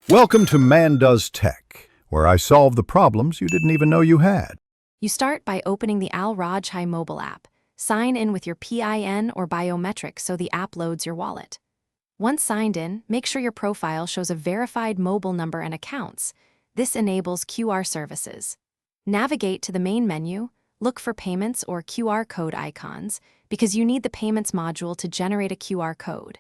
Welcome to Man Does Tech, where I solve the problems you didn't even know you had. You start by opening the Alrajhi mobile app. Sign in with your PIN or biometrics so the app loads your wallet. Once signed in, make sure your profile shows a verified mobile number and accounts. This enables QR services. Navigate to the main menu, look for payments or QR code icons, because you need the payments module to generate a QR code.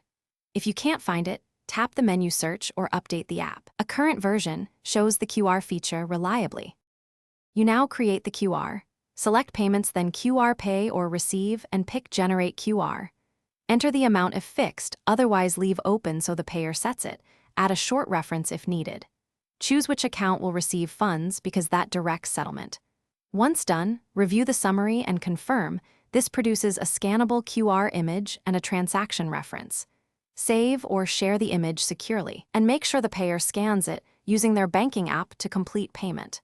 If you can't find it, tap the menu search or update the app. A current version shows the QR feature reliably. You now create the QR. Select payments, then QR Pay or Receive, and pick Generate QR. Enter the amount if fixed, otherwise leave open so the payer sets it. Add a short reference if needed. Choose which account will receive funds because that directs settlement. Once done, review the summary and confirm. This produces a scannable QR image and a transaction reference. Save or share the image securely, and make sure the payer scans it using their banking app to complete payment.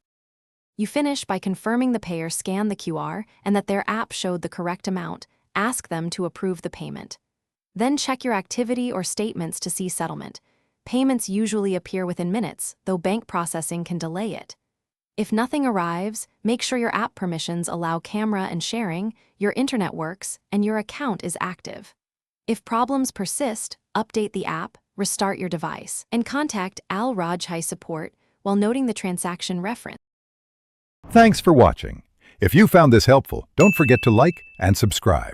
You finish by confirming the payer scanned the QR and that their app showed the correct amount. Ask them to approve the payment. Then check your activity or statements to see settlement. Payments usually appear within minutes, though bank processing can delay it. If nothing arrives, make sure your app permissions allow camera and sharing, your internet works, and your account is active. If problems persist, update the app, restart your device, and contact Alrajhi support while noting the transaction reference. Thanks for watching. If you found this helpful, don't forget to like and subscribe.